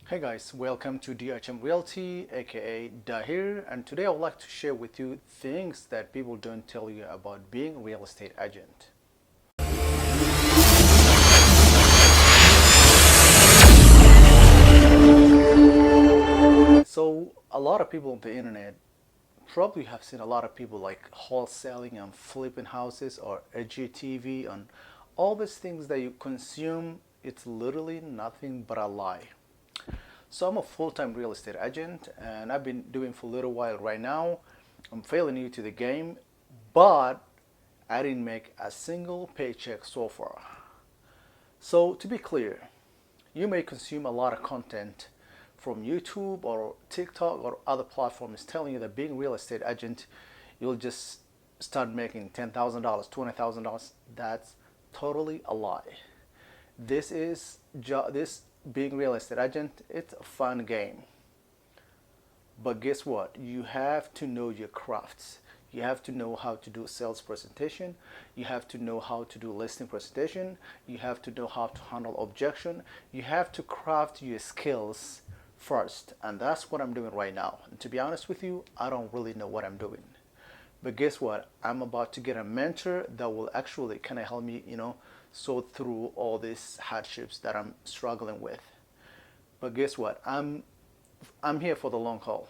Hey guys, welcome to DHM Realty, aka Dahir, and today I would like to share with you things that people don't tell you about being a real estate agent. So, a lot of people on the internet probably have seen a lot of people like wholesaling and flipping houses or HGTV and all these things that you consume. It's literally nothing but a lie. So I'm a full-time real estate agent and I've been doing for a little while right now. I'm fairly new to the game, but I didn't make a single paycheck so far. So to be clear, you may consume a lot of content from YouTube or TikTok or other platforms telling you that being a real estate agent, you'll just start making $10,000, $20,000. That's totally a lie. This being real estate agent, it's a fun game. But guess what? You have to know your crafts. You have to know how to do sales presentation. You have to know how to do listing presentation. You have to know how to handle objection. You have to craft your skills first. And that's what I'm doing right now. And to be honest with you, I don't really know what I'm doing. But guess what? I'm about to get a mentor that will actually kind of help me, sort through all these hardships that I'm struggling with. But guess what? I'm here for the long haul.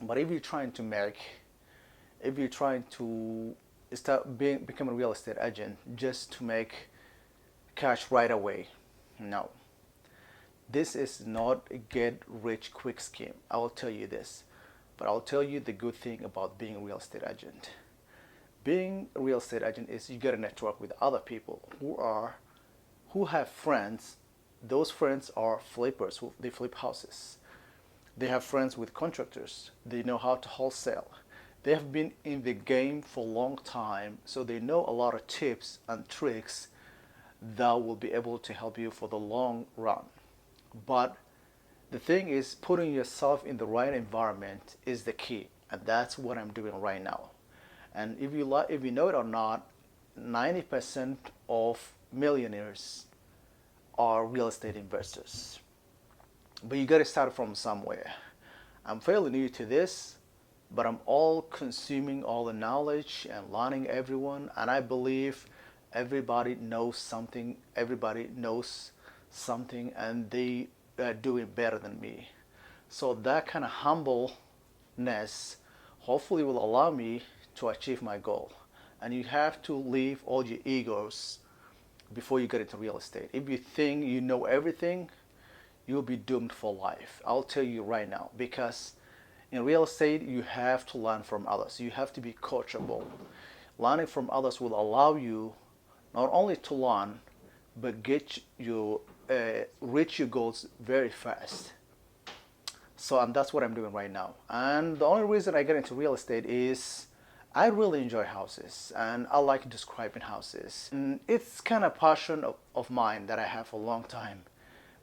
But if you're trying to become a real estate agent just to make cash right away, no. This is not a get rich quick scheme. I will tell you this. But I'll tell you the good thing about being a real estate agent. Being a real estate agent is you get to network with other people who have friends. Those friends are flippers. They flip houses. They have friends with contractors. They know how to wholesale. They have been in the game for a long time, so they know a lot of tips and tricks that will be able to help you for the long run. But the thing is, putting yourself in the right environment is the key, and that's what I'm doing right now. And if you know it or not, 90% of millionaires are real estate investors. But you got to start from somewhere. I'm fairly new to this, but I'm all consuming all the knowledge and learning everyone. And I believe everybody knows something. Everybody knows something, and they are doing better than me. So that kind of humbleness hopefully will allow me to achieve my goal. And you have to leave all your egos before you get into real estate. If you think you know everything, you'll be doomed for life. I'll tell you right now, because in real estate, you have to learn from others. You have to be coachable. Learning from others will allow you not only to learn, but get you reach your goals very fast. So, and that's what I'm doing right now. And the only reason I get into real estate is I really enjoy houses and I like describing houses. And it's kind of passion of mine that I have for a long time.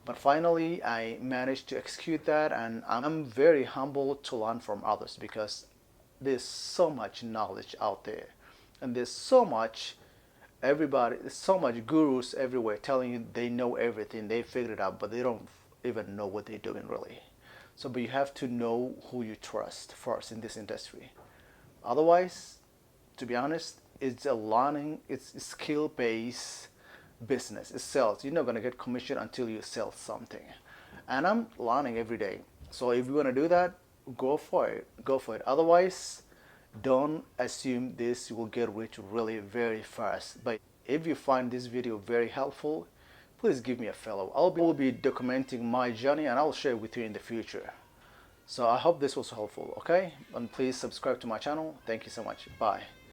But finally, I managed to execute that, and I'm very humble to learn from others because there's so much knowledge out there, and there's so much gurus everywhere telling you they know everything, they figured it out, but they don't even know what they're doing really. So, but you have to know who you trust first in this industry. Otherwise, to be honest, it's skill based business. It's sales. You're not going to get commission until you sell something. And I'm learning every day. So if you want to do that, go for it. Go for it. Otherwise, don't assume this will get rich really very fast. But if you find this video very helpful, please give me a follow. Will be documenting my journey and I'll share it with you in the future. So I hope this was helpful, okay? And please subscribe to my channel. Thank you so much. Bye.